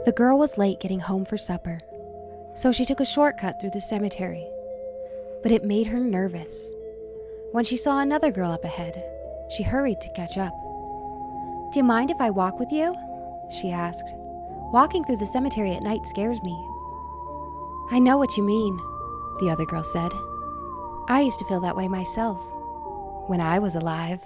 The girl was late getting home for supper, so she took a shortcut through the cemetery. But it made her nervous. When she saw another girl up ahead, she hurried to catch up. "Do you mind if I walk with you?" she asked. "Walking through the cemetery at night scares me." "I know what you mean," the other girl said. "I used to feel that way myself, when I was alive."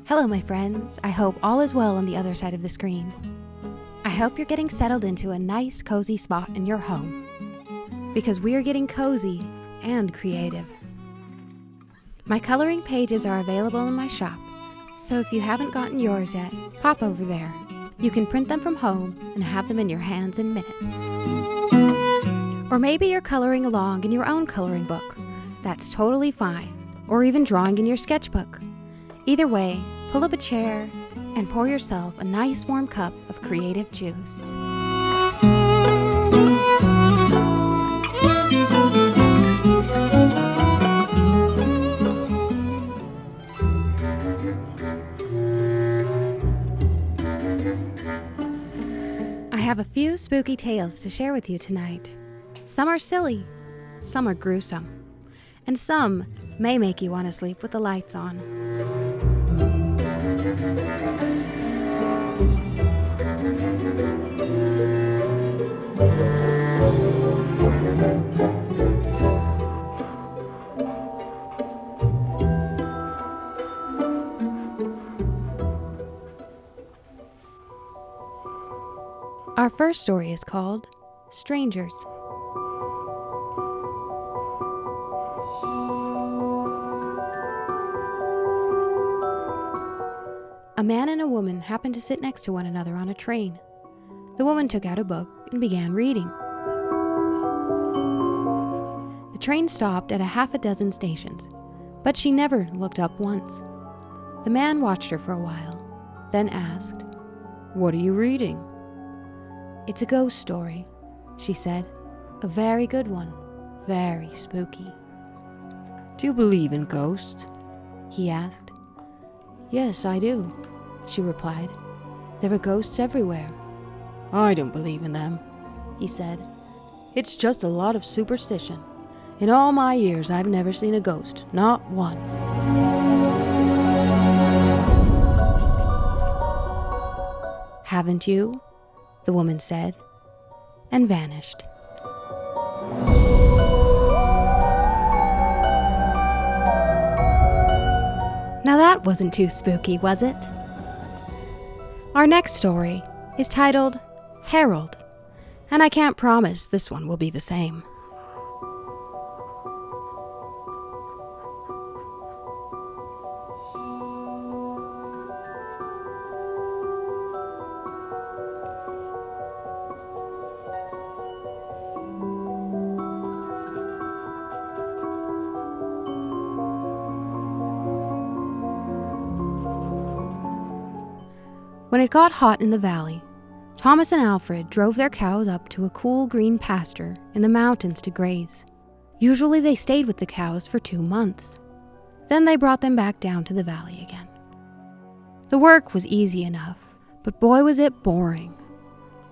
Hello, my friends. I hope all is well on the other side of the screen. I hope you're getting settled into a nice, cozy spot in your home, because we are getting cozy and creative. My coloring pages are available in my shop, so if you haven't gotten yours yet, pop over there. You can print them from home and have them in your hands in minutes. Or maybe you're coloring along in your own coloring book. That's totally fine. Or even drawing in your sketchbook. Either way, pull up a chair and pour yourself a nice warm cup of creative juice. I have a few spooky tales to share with you tonight. Some are silly, some are gruesome, and some may make you want to sleep with the lights on. Our first story is called Strangers. A man and a woman happened to sit next to one another on a train. The woman took out a book and began reading. The train stopped at a half a dozen stations, but she never looked up once. The man watched her for a while, then asked, "What are you reading?" "It's a ghost story," she said. "A very good one, very spooky." "Do you believe in ghosts?" he asked. "Yes, I do," she replied. "There are ghosts everywhere." "I don't believe in them," he said. "It's just a lot of superstition. In all my years, I've never seen a ghost, not one." "Haven't you?" the woman said, and vanished. Now that wasn't too spooky, was it? Our next story is titled Harold, and I can't promise this one will be the same. When it got hot in the valley, Thomas and Alfred drove their cows up to a cool green pasture in the mountains to graze. Usually they stayed with the cows for 2 months. Then they brought them back down to the valley again. The work was easy enough, but boy was it boring.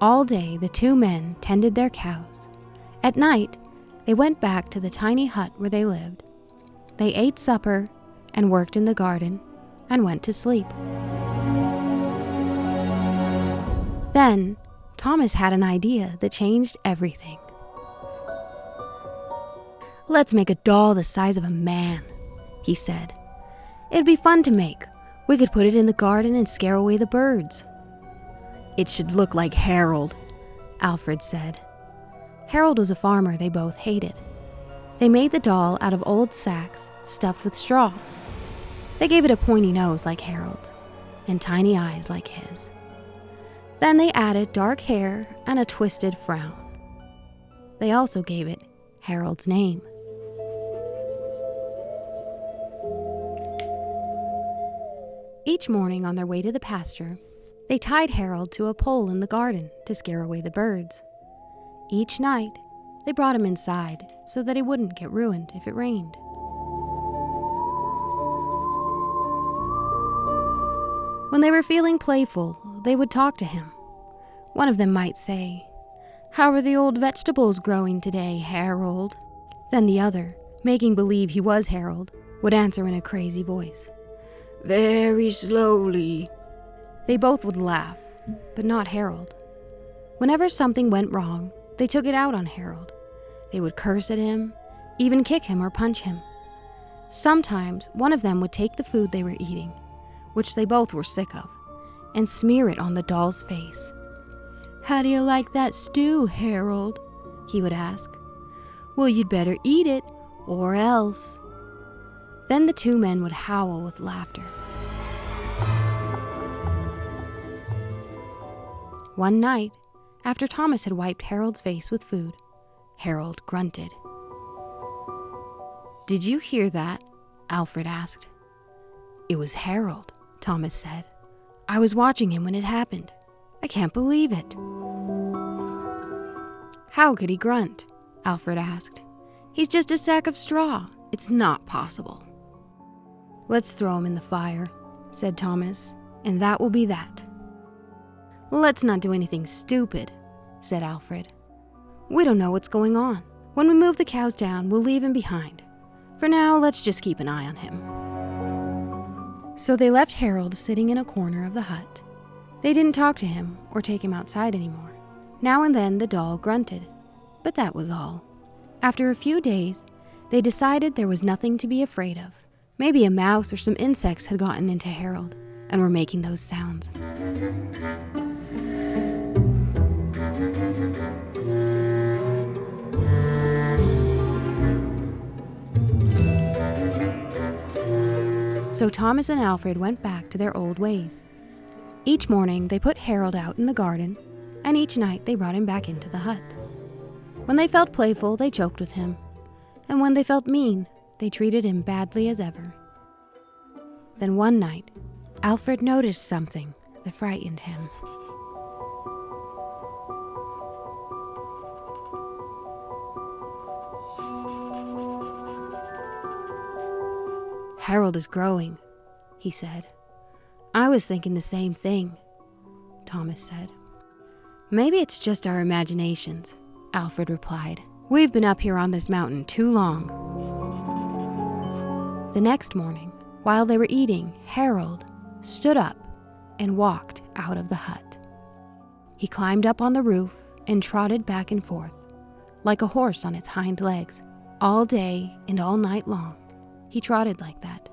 All day the 2 men tended their cows. At night, they went back to the tiny hut where they lived. They ate supper and worked in the garden and went to sleep. Then, Thomas had an idea that changed everything. "Let's make a doll the size of a man," he said. "It'd be fun to make. We could put it in the garden and scare away the birds." "It should look like Harold," Alfred said. Harold was a farmer they both hated. They made the doll out of old sacks stuffed with straw. They gave it a pointy nose like Harold's and tiny eyes like his. Then they added dark hair and a twisted frown. They also gave it Harold's name. Each morning on their way to the pasture, They tied Harold to a pole in the garden to scare away the birds. Each night, they brought him inside so that he wouldn't get ruined if it rained. When they were feeling playful, they would talk to him. One of them might say, "How are the old vegetables growing today, Harold?" Then the other, making believe he was Harold, would answer in a crazy voice, "Very slowly." They both would laugh, but not Harold. Whenever something went wrong, they took it out on Harold. They would curse at him, even kick him or punch him. Sometimes one of them would take the food they were eating, which they both were sick of, and smear it on the doll's face. "How do you like that stew, Harold?" he would ask. "Well, you'd better eat it, or else." Then the two men would howl with laughter. One night, after Thomas had wiped Harold's face with food, Harold grunted. "Did you hear that?" Alfred asked. "It was Harold," Thomas said. "I was watching him when it happened. I can't believe it." "How could he grunt?" Alfred asked. "He's just a sack of straw. It's not possible." "Let's throw him in the fire," said Thomas, "and that will be that." "Let's not do anything stupid," said Alfred. "We don't know what's going on. When we move the cows down, we'll leave him behind. For now, let's just keep an eye on him." So they left Harold sitting in a corner of the hut. They didn't talk to him or take him outside anymore. Now and then the doll grunted, but that was all. After a few days, they decided there was nothing to be afraid of. Maybe a mouse or some insects had gotten into Harold and were making those sounds. So Thomas and Alfred went back to their old ways. Each morning they put Harold out in the garden, and each night they brought him back into the hut. When they felt playful, they joked with him, and when they felt mean, they treated him badly as ever. Then one night, Alfred noticed something that frightened him. "Harold is growing," he said. "I was thinking the same thing," Thomas said. "Maybe it's just our imaginations," Alfred replied. "We've been up here on this mountain too long." The next morning, while they were eating, Harold stood up and walked out of the hut. He climbed up on the roof and trotted back and forth, like a horse on its hind legs, all day and all night long. He trotted like that.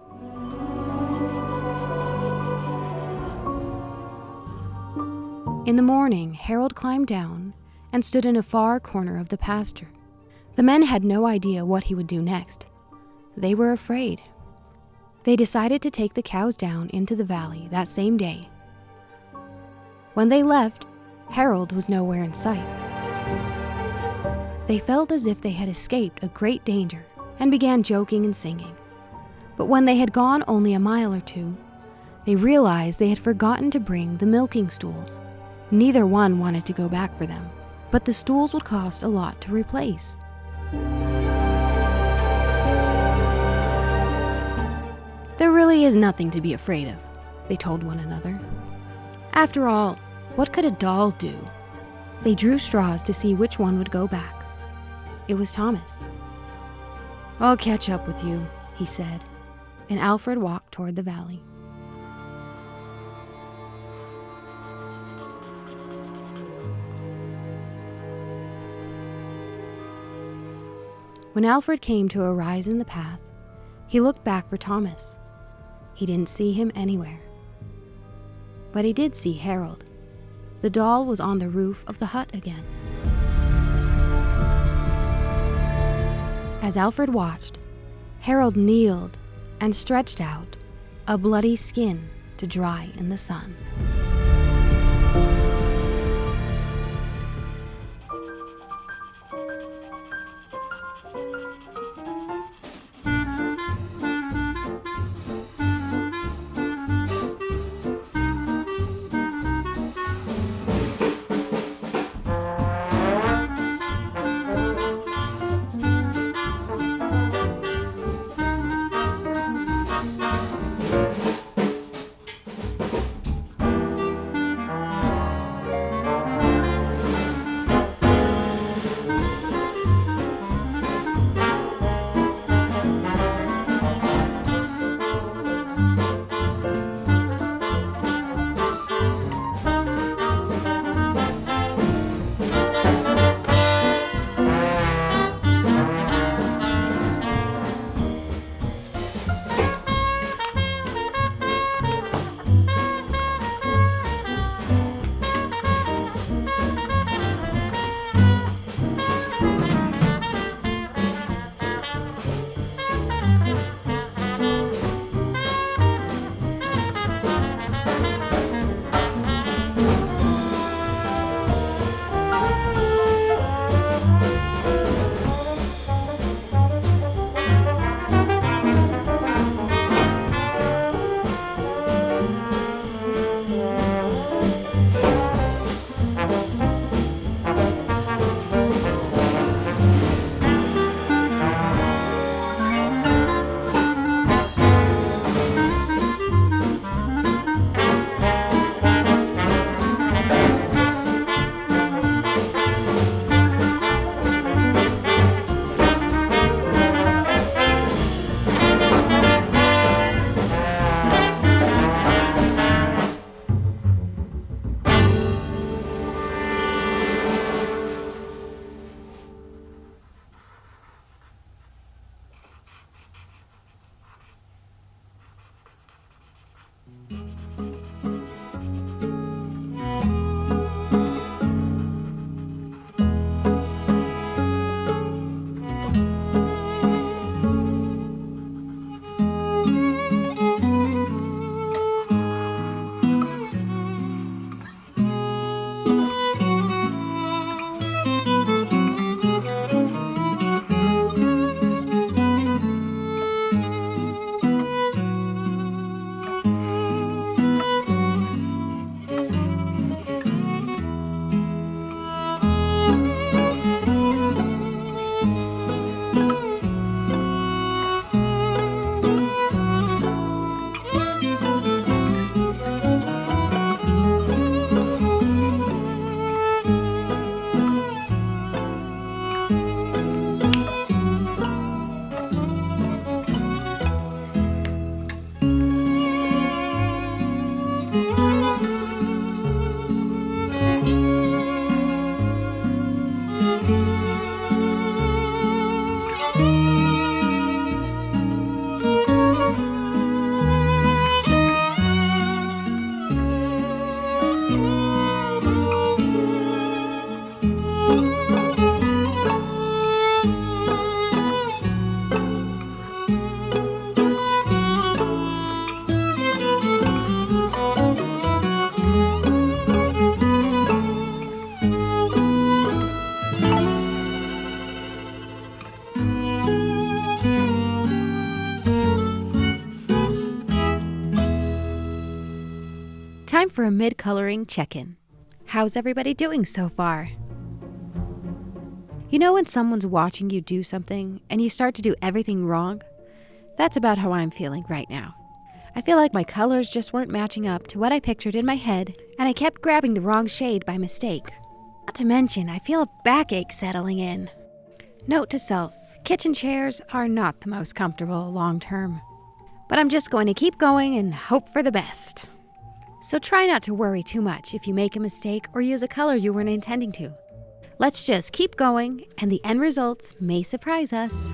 In the morning, Harold climbed down and stood in a far corner of the pasture. The men had no idea what he would do next. They were afraid. They decided to take the cows down into the valley that same day. When they left, Harold was nowhere in sight. They felt as if they had escaped a great danger and began joking and singing. But when they had gone only a mile or two, they realized they had forgotten to bring the milking stools. Neither one wanted to go back for them, but the stools would cost a lot to replace. "There really is nothing to be afraid of," they told one another. "After all, what could a doll do?" They drew straws to see which one would go back. It was Thomas. "I'll catch up with you," he said, and Alfred walked toward the valley. When Alfred came to a rise in the path, he looked back for Thomas. He didn't see him anywhere. But he did see Harold. The doll was on the roof of the hut again. As Alfred watched, Harold kneeled and stretched out a bloody skin to dry in the sun. for a mid-coloring check-in. How's everybody doing so far? You know when someone's watching you do something and you start to do everything wrong? That's about how I'm feeling right now. I feel like my colors just weren't matching up to what I pictured in my head, and I kept grabbing the wrong shade by mistake. Not to mention, I feel a backache settling in. Note to self, kitchen chairs are not the most comfortable long term. But I'm just going to keep going and hope for the best. So try not to worry too much if you make a mistake or use a color you weren't intending to. Let's just keep going, and the end results may surprise us.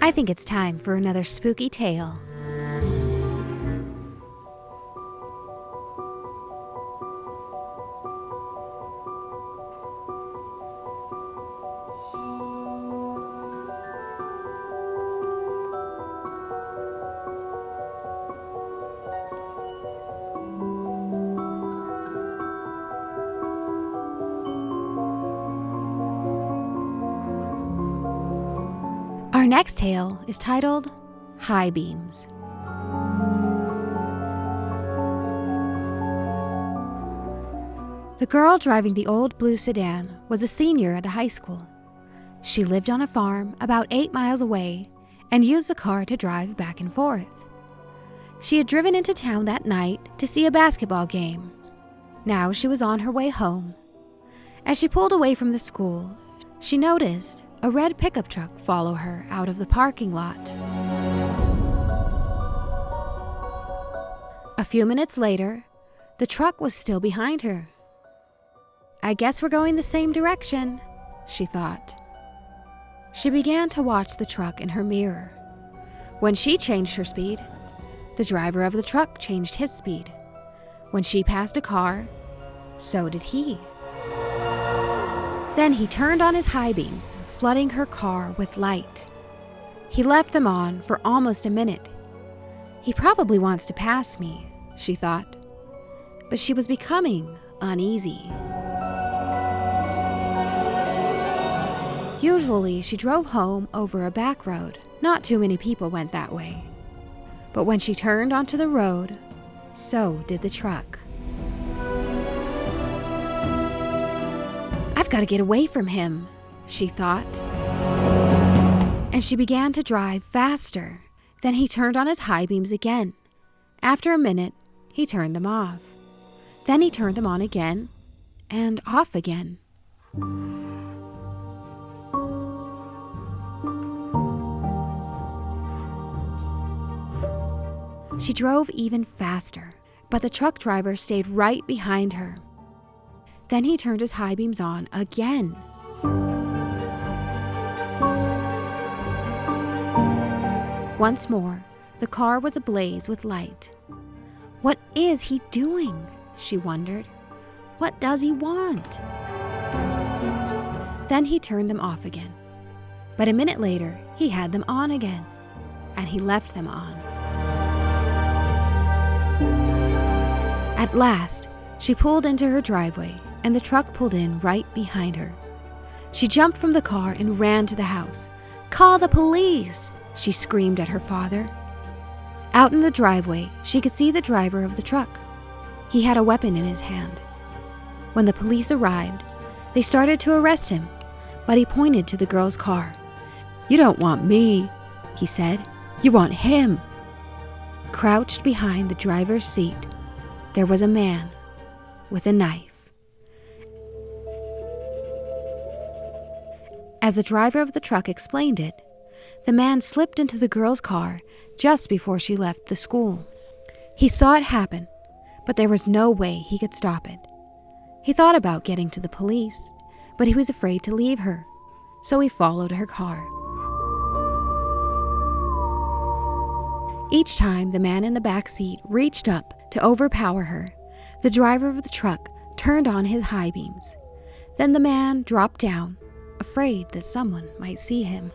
I think it's time for another spooky tale. Our next tale is titled High Beams. The girl driving the old blue sedan was a senior at a high school. She lived on a farm about 8 miles away and used the car to drive back and forth. She had driven into town that night to see a basketball game. Now she was on her way home. As she pulled away from the school, she noticed a red pickup truck follow her out of the parking lot. A few minutes later, the truck was still behind her. I guess we're going the same direction, she thought. She began to watch the truck in her mirror. When she changed her speed, the driver of the truck changed his speed. When she passed a car, so did he. Then he turned on his high beams, flooding her car with light. He left them on for almost a minute. He probably wants to pass me, she thought. But she was becoming uneasy. Usually, she drove home over a back road. Not too many people went that way. But when she turned onto the road, so did the truck. I've got to get away from him, she thought. And she began to drive faster. Then he turned on his high beams again. After a minute, he turned them off. Then he turned them on again and off again. She drove even faster, but the truck driver stayed right behind her. Then he turned his high beams on again. Once more, the car was ablaze with light. What is he doing? She wondered. What does he want? Then he turned them off again. But a minute later, he had them on again, and he left them on. At last, she pulled into her driveway, and the truck pulled in right behind her. She jumped from the car and ran to the house. "Call the police!" she screamed at her father. Out in the driveway, she could see the driver of the truck. He had a weapon in his hand. When the police arrived, they started to arrest him, but he pointed to the girl's car. "You don't want me," he said. "You want him." Crouched behind the driver's seat, there was a man with a knife. As the driver of the truck explained it, the man slipped into the girl's car just before she left the school. He saw it happen, but there was no way he could stop it. He thought about getting to the police, but he was afraid to leave her, so he followed her car. Each time the man in the back seat reached up to overpower her, the driver of the truck turned on his high beams. Then the man dropped down, afraid that someone might see him.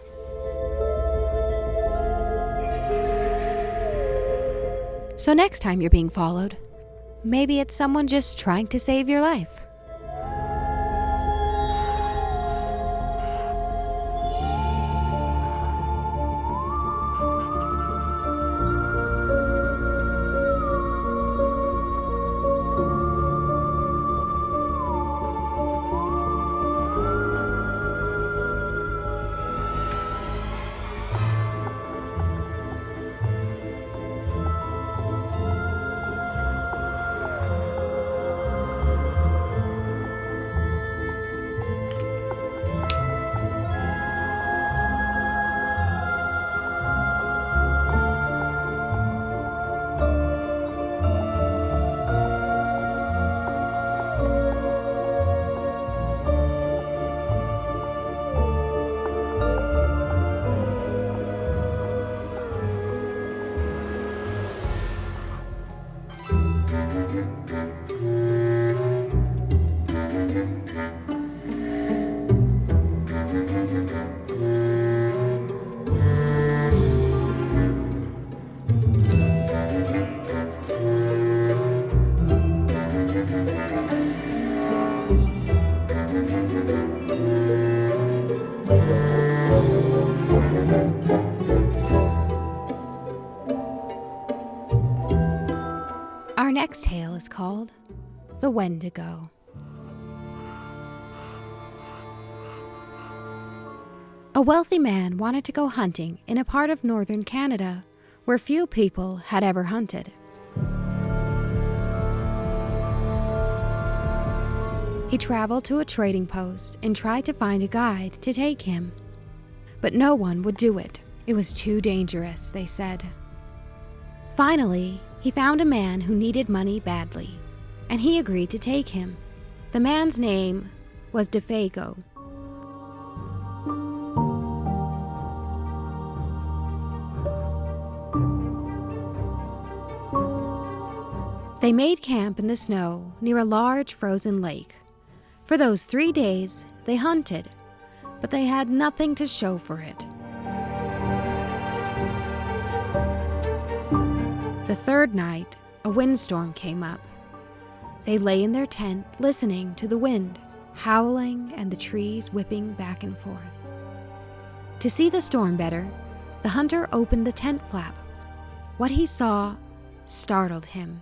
So next time you're being followed, maybe it's someone just trying to save your life. next tale is called The Wendigo. A wealthy man wanted to go hunting in a part of northern Canada where few people had ever hunted. He traveled to a trading post and tried to find a guide to take him. But no one would do it. It was too dangerous, they said. Finally, he found a man who needed money badly, and he agreed to take him. The man's name was DeFago. They made camp in the snow near a large frozen lake. For those 3 days, they hunted, but they had nothing to show for it. The third night, a windstorm came up. They lay in their tent listening to the wind howling and the trees whipping back and forth. To see the storm better, the hunter opened the tent flap. What he saw startled him.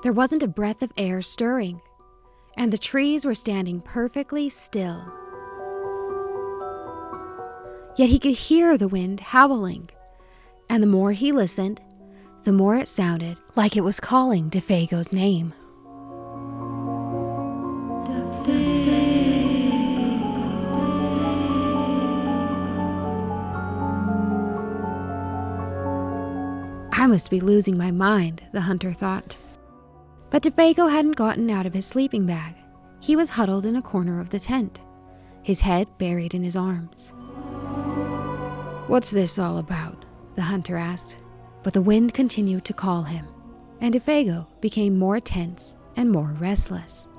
There wasn't a breath of air stirring, and the trees were standing perfectly still. Yet he could hear the wind howling, and the more he listened, the more it sounded like it was calling DeFago's name. I must be losing my mind, the hunter thought. But DeFago hadn't gotten out of his sleeping bag. He was huddled in a corner of the tent, his head buried in his arms. "What's this all about?" the hunter asked. But the wind continued to call him, and DeFago became more tense and more restless.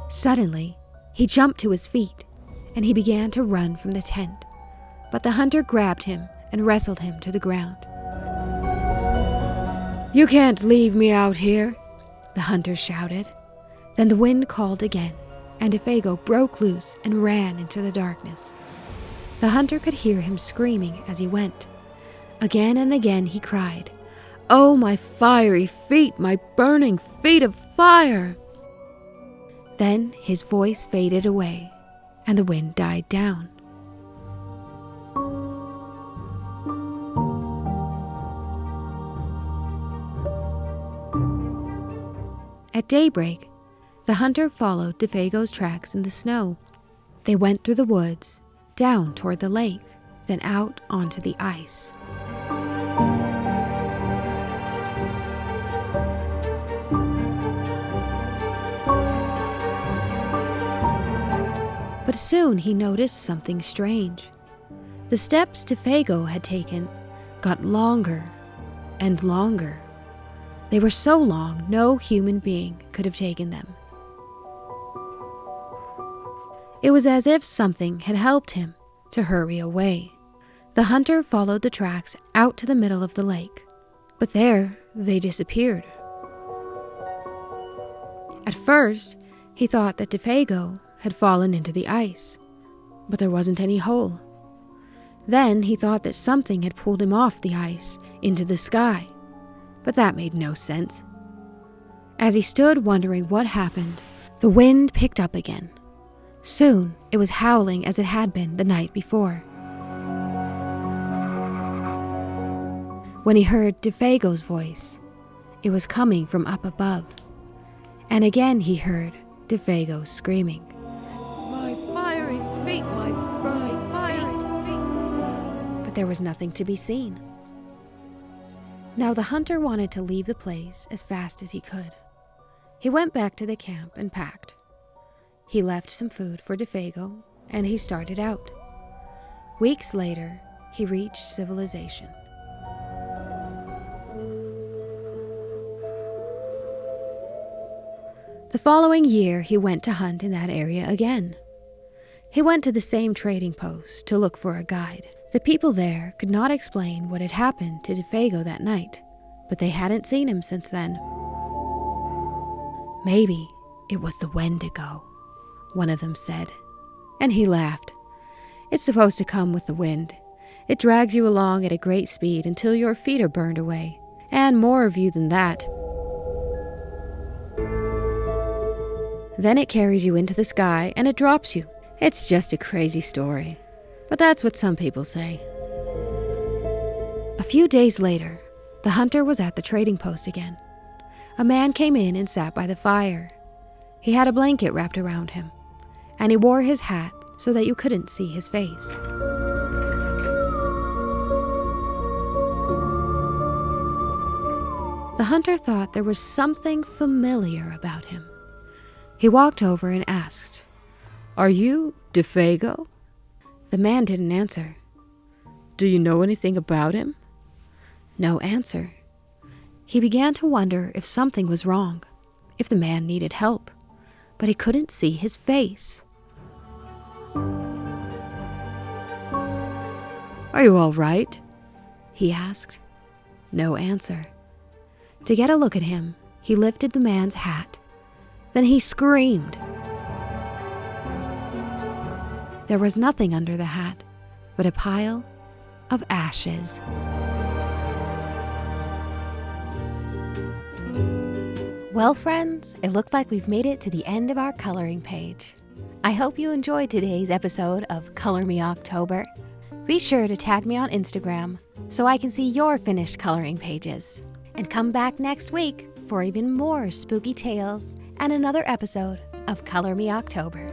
Suddenly, he jumped to his feet, and he began to run from the tent. But the hunter grabbed him and wrestled him to the ground. "You can't leave me out here," the hunter shouted. Then the wind called again, and DeFago broke loose and ran into the darkness. The hunter could hear him screaming as he went. Again and again he cried, "Oh, my fiery feet, my burning feet of fire!" Then his voice faded away, and the wind died down. At daybreak, the hunter followed DeFago's tracks in the snow. They went through the woods, down toward the lake, then out onto the ice. But soon he noticed something strange. The steps DeFago had taken got longer and longer. They were so long, no human being could have taken them. It was as if something had helped him to hurry away. The hunter followed the tracks out to the middle of the lake, but there they disappeared. At first, he thought that DeFago had fallen into the ice, but there wasn't any hole. Then he thought that something had pulled him off the ice into the sky, but that made no sense. As he stood wondering what happened, the wind picked up again. Soon it was howling as it had been the night before. When he heard DeFago's voice, it was coming from up above, and again he heard DeFago screaming, "My fiery feet, my fiery feet!" But there was nothing to be seen. Now the hunter wanted to leave the place as fast as he could. He went back to the camp and packed. He left some food for DeFago, and he started out. Weeks later, he reached civilization. The following year, he went to hunt in that area again. He went to the same trading post to look for a guide. The people there could not explain what had happened to DeFago that night, but they hadn't seen him since then. Maybe "It was the Wendigo," one of them said, and he laughed. "It's supposed to come with the wind. It drags you along at a great speed until your feet are burned away, and more of you than that. Then it carries you into the sky and it drops you. It's just a crazy story, but that's what some people say." A few days later, the hunter was at the trading post again. A man came in and sat by the fire. He had a blanket wrapped around him, and he wore his hat so that you couldn't see his face. The hunter thought there was something familiar about him. He walked over and asked, "Are you DeFago?" The man didn't answer. "Do you know anything about him?" No answer. He began to wonder if something was wrong, if the man needed help, but he couldn't see his face. "Are you all right?" he asked. No answer. To get a look at him, he lifted the man's hat. Then he screamed. There was nothing under the hat but a pile of ashes. Well, friends, it looks like we've made it to the end of our coloring page. I hope you enjoyed today's episode of Color Me October. Be sure to tag me on Instagram so I can see your finished coloring pages. And come back next week for even more spooky tales and another episode of Color Me October.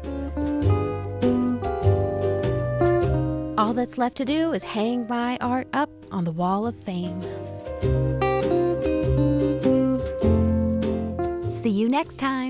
All that's left to do is hang my art up on the wall of fame. See you next time.